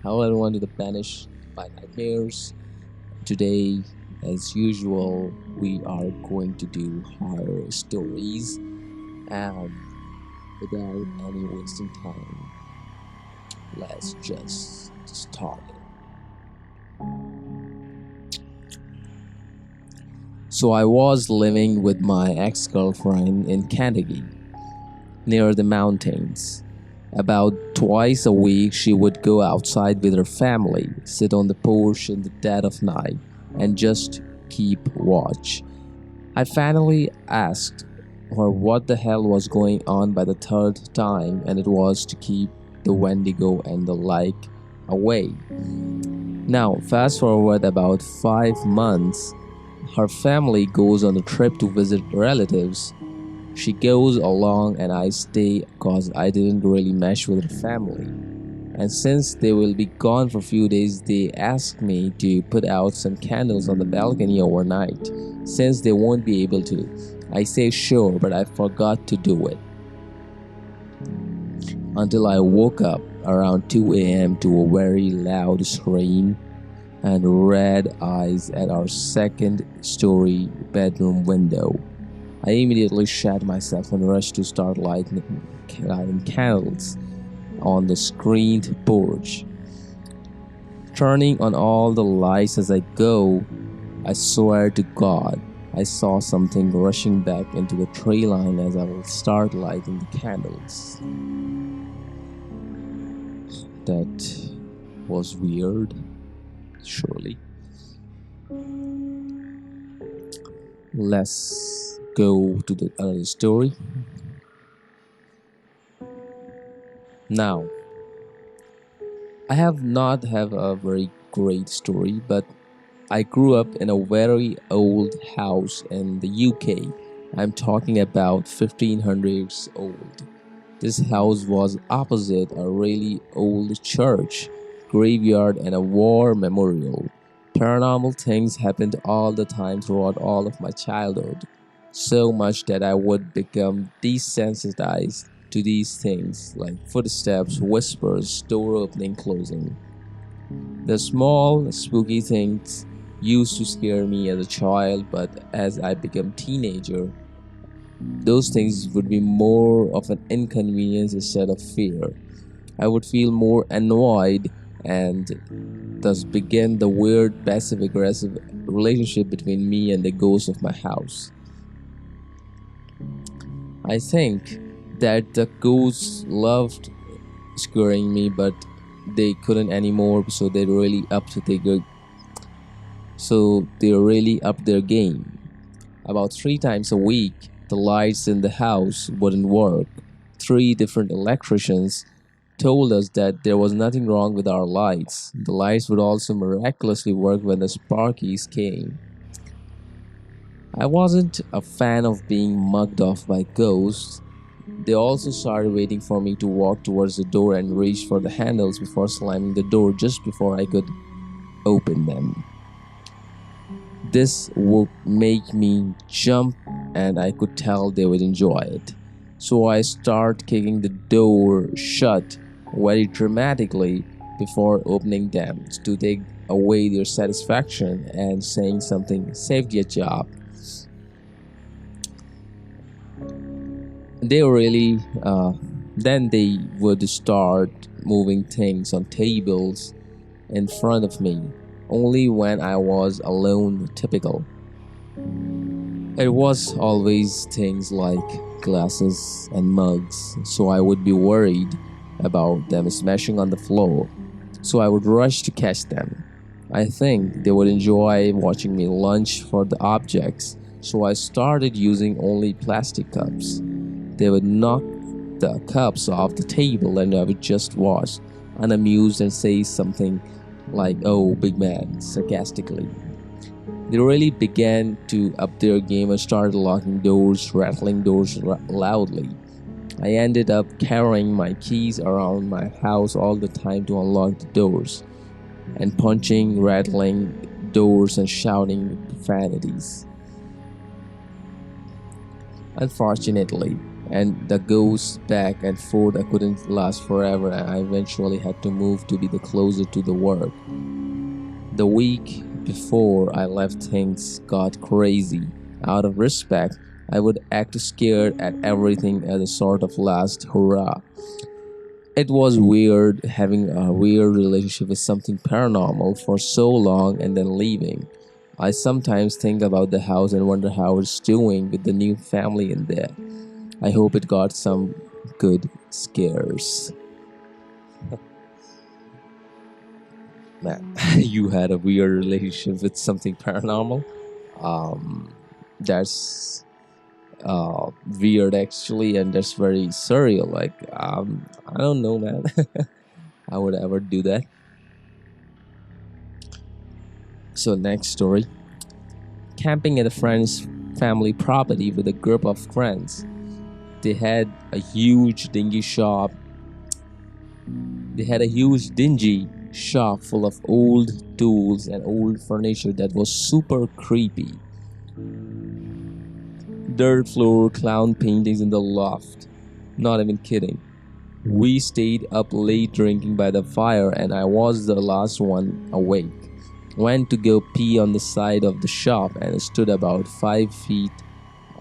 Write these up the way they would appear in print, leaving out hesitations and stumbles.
Hello everyone to the Banished by Nightmares. Today, as usual, we are going to do horror stories and without any wasting time, let's just start it. So I was living with my ex-girlfriend in Kentucky, near the mountains. About twice a week, she would go outside with her family, sit on the porch in the dead of night, and just keep watch. I finally asked her what the hell was going on by the third time, and it was to keep the Wendigo and the like away. Now, fast forward about 5 months, her family goes on a trip to visit relatives. She goes along and I stay cause I didn't really mesh with her family. And since they will be gone for a few days, they asked me to put out some candles on the balcony overnight, since they won't be able to. I say sure, but I forgot to do it. Until I woke up around 2 a.m. to a very loud scream and red eyes at our second story bedroom window. I immediately shat myself and rushed to start lighting candles on the screened porch. Turning on all the lights as I go, I swear to God, I saw something rushing back into the tree line as I will start lighting the candles. That was weird, surely. Let's go to the other story. Now, I have not have a very great story, but I grew up in a very old house in the UK. I'm talking about 1500s old. This house was opposite a really old church, graveyard, and a war memorial. Paranormal things happened all the time throughout all of my childhood, so much that I would become desensitized to these things like footsteps, whispers, door opening, closing. The small, spooky things used to scare me as a child, but as I became teenager, those things would be more of an inconvenience instead of fear. I would feel more annoyed and thus began the weird passive aggressive relationship between me and the ghost of my house. I think that the ghosts loved scaring me, but they couldn't anymore, so they really upped their game. About 3 times a week, the lights in the house wouldn't work. 3 different electricians told us that there was nothing wrong with our lights. The lights would also miraculously work when the sparkies came. I wasn't a fan of being mugged off by ghosts. They also started waiting for me to walk towards the door and reach for the handles before slamming the door just before I could open them. This would make me jump and I could tell they would enjoy it. So I start kicking the door shut very dramatically before opening them to take away their satisfaction and saying something saved your job. They really then they would start moving things on tables in front of me only when I was alone. Typical. It was always things like glasses and mugs, so I would be worried about them smashing on the floor, so I would rush to catch them. I think they would enjoy watching me lunge for the objects, so I started using only plastic cups. They would knock the cups off the table and I would just watch, unamused, and say something like, "Oh, big man," sarcastically. They really began to up their game and started locking doors, rattling doors loudly. I ended up carrying my keys around my house all the time to unlock the doors, and punching, rattling doors, and shouting profanities. Unfortunately, and the goes back and forth. I couldn't last forever, and I eventually had to move to be the closer to the work. The week before I left, things got crazy. Out of respect, I would act scared at everything as a sort of last hurrah. It was weird having a weird relationship with something paranormal for so long and then leaving. I sometimes think about the house and wonder how it's doing with the new family in there. I hope it got some good scares. Man, you had a weird relationship with something paranormal. That's weird actually, and that's very surreal. Like, I don't know, man. I would ever do that. So, next story: camping at a friend's family property with a group of friends. They had a huge dingy shop. They had a huge dingy shop full of old tools and old furniture that was super creepy. Dirt floor, clown paintings in the loft. Not even kidding. We stayed up late drinking by the fire, and I was the last one awake. Went to go pee on the side of the shop and stood about 5 feet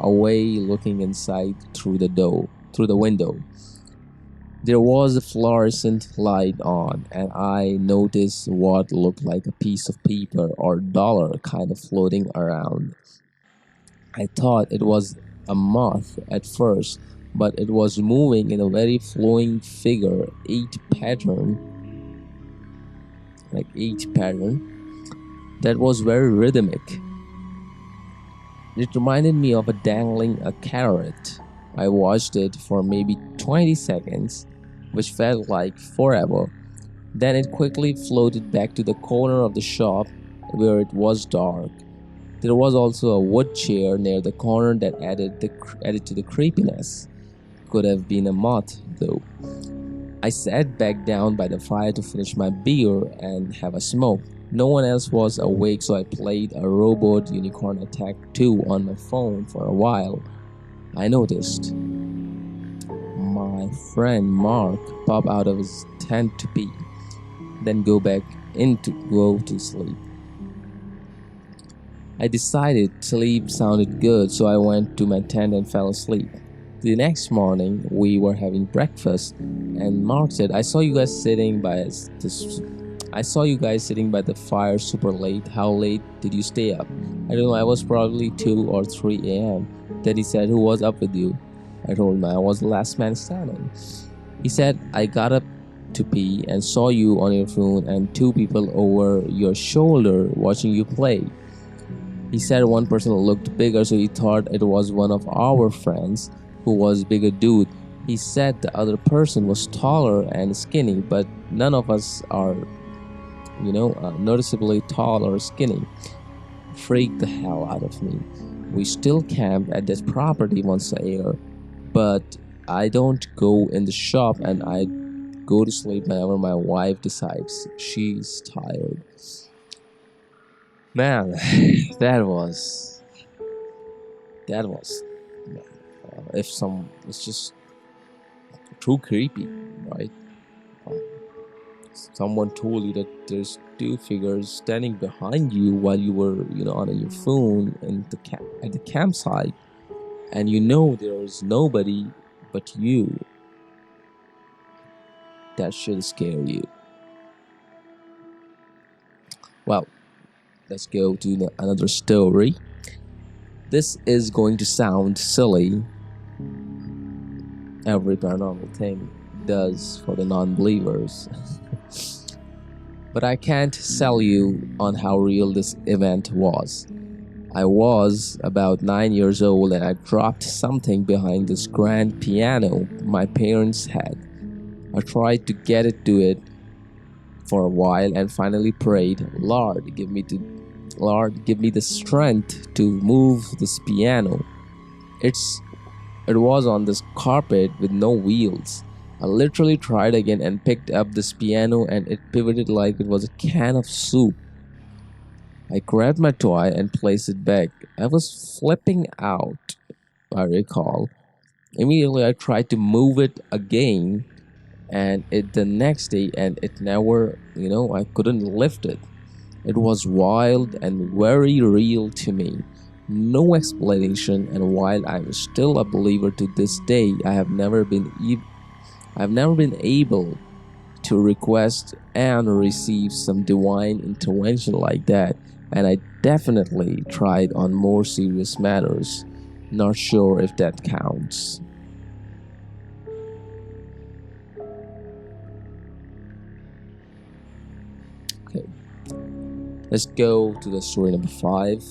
away looking inside through the window. There was a fluorescent light on, and I noticed what looked like a piece of paper or dollar kind of floating around. I thought it was a moth at first, but it was moving in a very flowing figure eight pattern, like eight pattern, that was very rhythmic. It reminded me of a dangling a carrot. I watched it for maybe 20 seconds, which felt like forever. Then it quickly floated back to the corner of the shop where it was dark. There was also a wood chair near the corner that added to the creepiness. Could have been a moth, though. I sat back down by the fire to finish my beer and have a smoke. No one else was awake, so I played a Robot Unicorn Attack 2 on my phone for a while. I noticed my friend Mark pop out of his tent to pee, then go to sleep. I decided sleep sounded good, so I went to my tent and fell asleep. The next morning, we were having breakfast, and Mark said, I saw you guys sitting by the fire super late. How late did you stay up?" "I don't know, I was probably 2 or 3 a.m. Then he said, "Who was up with you?" I told him I was the last man standing. He said, "I got up to pee and saw you on your phone and two people over your shoulder watching you play." He said one person looked bigger, so he thought it was one of our friends who was bigger dude. He said the other person was taller and skinny, but none of us are, noticeably tall or skinny. Freaked the hell out of me. We still camp at that property once a year, but I don't go in the shop, and I go to sleep whenever my wife decides she's tired. Man, that was that was if some it's just too creepy, right? Uh, Someone told you that there's two figures standing behind you while you were, on your phone and at the campsite, and there's nobody but you. That should scare you. Well, let's go to another story. This is going to sound silly. Every paranormal thing does for the non-believers. But I can't sell you on how real this event was. I was about 9 years old and I dropped something behind this grand piano my parents had. I tried to get it to it for a while and finally prayed, Lord, give me the strength to move this piano. It's It was on this carpet with no wheels. I literally tried again and picked up this piano and it pivoted like it was a can of soup. I grabbed my toy and placed it back. I was flipping out, I recall. Immediately, I tried to move it again, and it the next day, and it never, I couldn't lift it. It was wild and very real to me. No explanation, and while I'm still a believer to this day, I've never been able to request and receive some divine intervention like that, and I definitely tried on more serious matters. Not sure if that counts. Okay, let's go to the story number 5.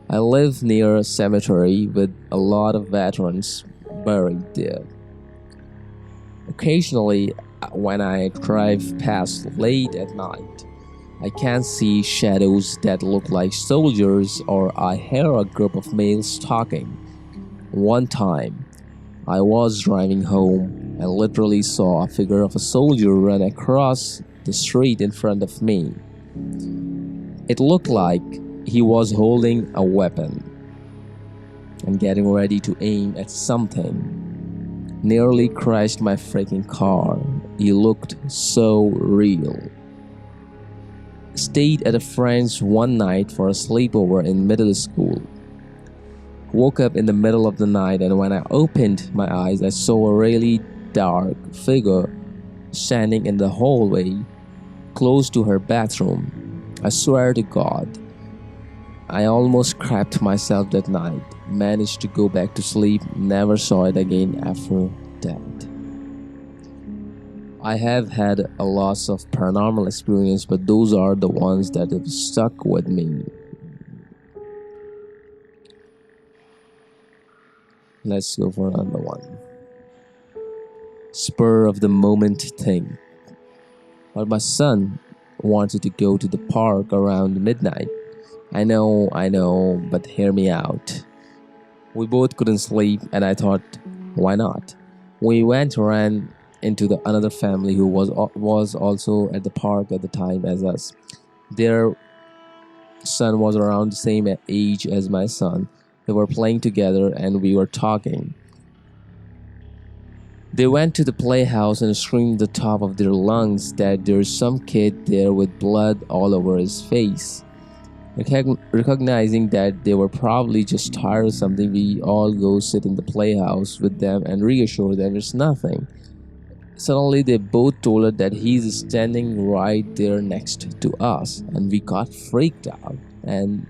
I live near a cemetery with a lot of veterans buried there. Occasionally, when I drive past late at night, I can see shadows that look like soldiers, or I hear a group of males talking. One time, I was driving home and literally saw a figure of a soldier run across the street in front of me. It looked like he was holding a weapon and getting ready to aim at something. Nearly crashed my freaking car. He looked so real. Stayed at a friend's one night for a sleepover in middle school. Woke up in the middle of the night, and when I opened my eyes, I saw a really dark figure standing in the hallway close to her bathroom. I swear to God, I almost crapped myself that night. Managed to go back to sleep, never saw it again after that. I have had a lots of paranormal experience, but those are the ones that have stuck with me. Let's go for another one. Spur of the moment thing. Well, my son wanted to go to the park around midnight. I know, but hear me out. We both couldn't sleep, and I thought, why not? We went ran into the another family who was also at the park at the time as us. Their son was around the same age as my son. They were playing together, and we were talking. They went to the playhouse and screamed at the top of their lungs that there's some kid there with blood all over his face. Recognizing that they were probably just tired or something, we all go sit in the playhouse with them and reassure them it's nothing. Suddenly, they both told us that he's standing right there next to us, and we got freaked out and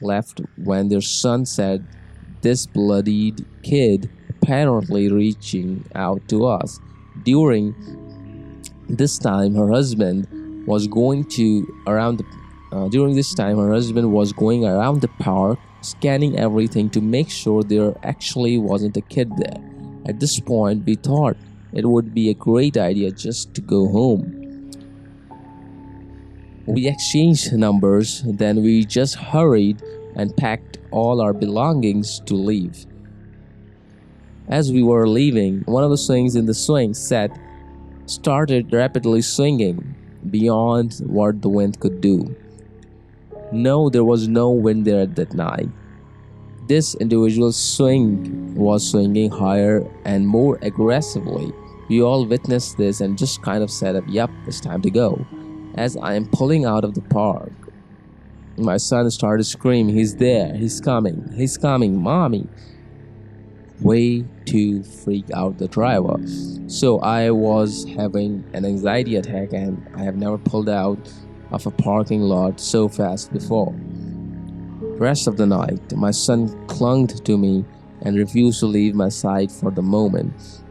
left when their son said, "This bloodied kid apparently reaching out to us." During this time, her husband was going to around the during this time her husband was going around the park scanning everything to make sure there actually wasn't a kid there. At this point, we thought it would be a great idea just to go home. We exchanged numbers, then we just hurried and packed all our belongings to leave. As we were leaving, one of the swings in the swing set started rapidly swinging beyond what the wind could do. No, there was no wind there at that night. This individual swing was swinging higher and more aggressively. We all witnessed this and just kind of said, "Yep, it's time to go." As I am pulling out of the park, my son started screaming, "He's there, he's coming, mommy." Way to freak out the driver. So I was having an anxiety attack, and I have never pulled out of a parking lot so fast before. The rest of the night, my son clung to me and refused to leave my side for the moment.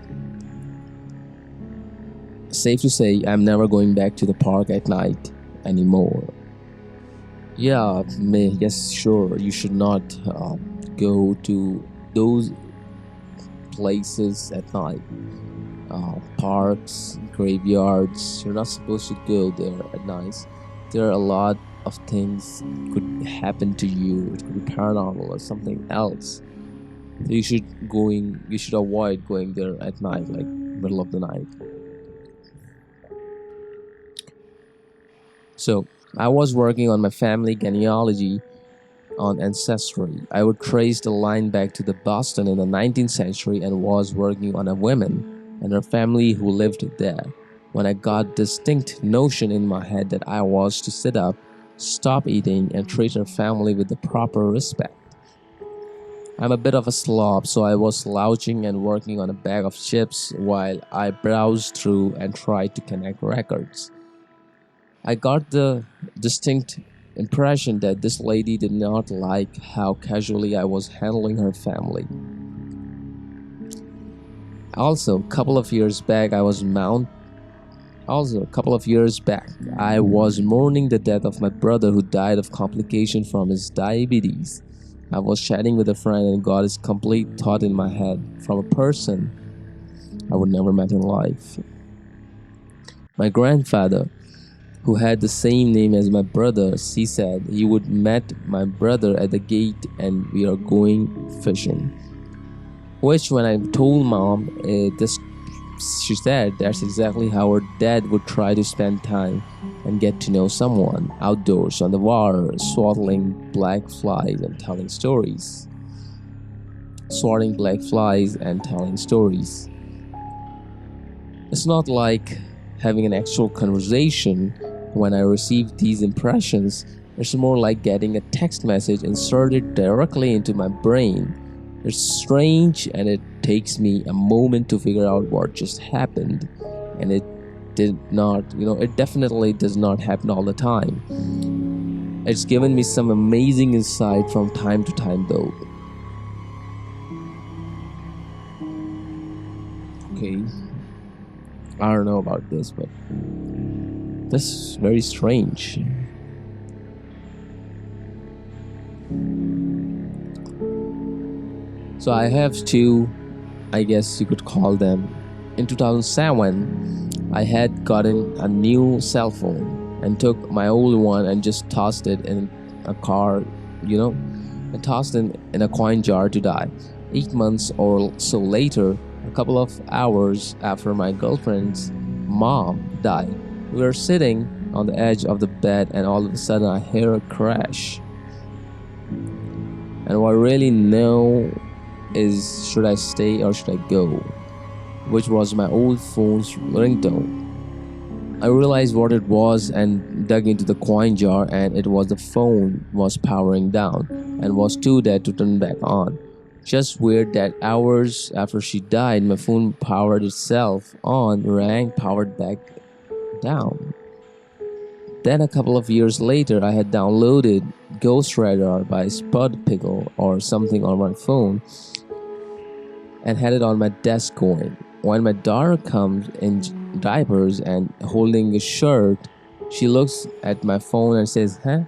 Safe to say, I'm never going back to the park at night anymore. Yeah, yes, sure, you should not go to those places at night. Parks, graveyards, you're not supposed to go there at night. There are a lot of things could happen to you. It could be paranormal or something else. So you should avoid going there at night, like middle of the night. So I was working on my family genealogy on ancestry. I would trace the line back to the Boston in the 19th century and was working on a woman and her family who lived there. When I got distinct notion in my head that I was to sit up, stop eating, and treat her family with the proper respect. I'm a bit of a slob, so I was slouching and working on a bag of chips while I browsed through and tried to connect records. I got the distinct impression that this lady did not like how casually I was handling her family. Also, a couple of years back, I was mourning the death of my brother who died of complication from his diabetes. I was chatting with a friend and got this complete thought in my head from a person I would never met in life. My grandfather, who had the same name as my brother, he said he would meet my brother at the gate and we are going fishing. Which, when I told mom this, she said that's exactly how her dad would try to spend time and get to know someone outdoors on the water, swatting black flies and telling stories. It's not like having an actual conversation when I receive these impressions. It's more like getting a text message inserted directly into my brain. It's strange and it takes me a moment to figure out what just happened. And it definitely does not happen all the time. It's given me some amazing insight from time to time though. Okay, I don't know about this, but this is very strange. So I have two, I guess you could call them. In 2007, I had gotten a new cell phone and took my old one and just tossed it in a car, and tossed it in a coin jar to die. 8 months or so later, a couple of hours after my girlfriend's mom died, we were sitting on the edge of the bed and all of a sudden I hear a crash. And what I really know is should I stay or should I go? Which was my old phone's ringtone. I realized what it was and dug into the coin jar and it was the phone was powering down and was too dead to turn back on. Just weird that hours after she died, my phone powered itself on, rang, powered back down. Then a couple of years later, I had downloaded Ghost Radar by Spud Pickle or something on my phone and had it on my desk going. When my daughter comes in diapers and holding a shirt, she looks at my phone and says, huh?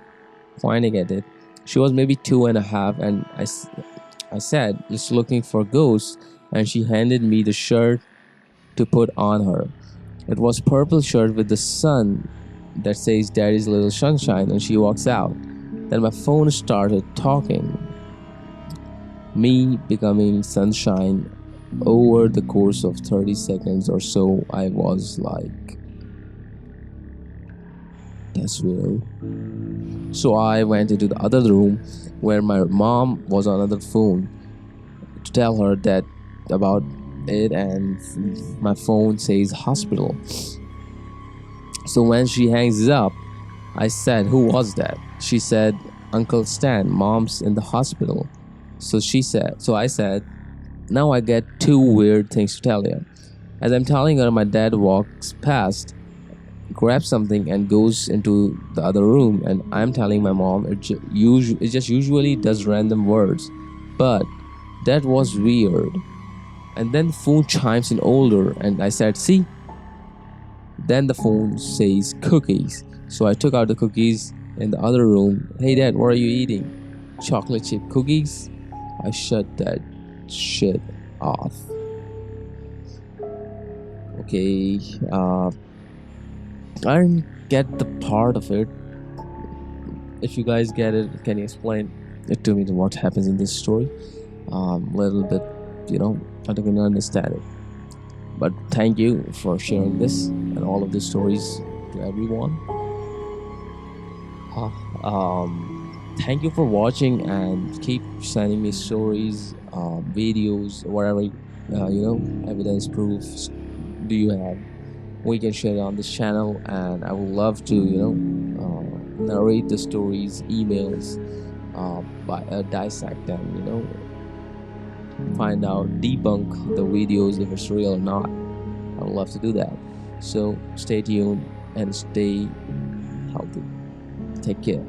Pointing at it. She was maybe 2.5 and I said, just looking for ghosts, and she handed me the shirt to put on her. It was purple shirt with the sun that says Daddy's Little Sunshine, and she walks out. Then my phone started talking. Me becoming sunshine over the course of 30 seconds or so, I was like, that's weird. So I went into the other room where my mom was on another phone to tell her that about it, and my phone says hospital. So when she hangs up, I said, who was that? She said, Uncle Stan, mom's in the hospital. So I said, now I get two weird things to tell you. As I'm telling her, my dad walks past, grabs something and goes into the other room, and I'm telling my mom it just usually does random words, but that was weird. And then the phone chimes in older, and I said, see? Then the phone says cookies. So I took out the cookies in the other room. Hey dad, what are you eating? Chocolate chip cookies? I shut that shit off. Okay, I didn't get the part of it. If you guys get it, can you explain it to me to what happens in this story? Little bit, I don't understand it. But thank you for sharing this and all of the stories to everyone. Thank you for watching and keep sending me stories, videos, whatever evidence proofs do you have. We can share it on this channel, and I would love to narrate the stories, emails, by dissect them. Find out, debunk the videos if it's real or not. I would love to do that. So stay tuned and stay healthy. Take care.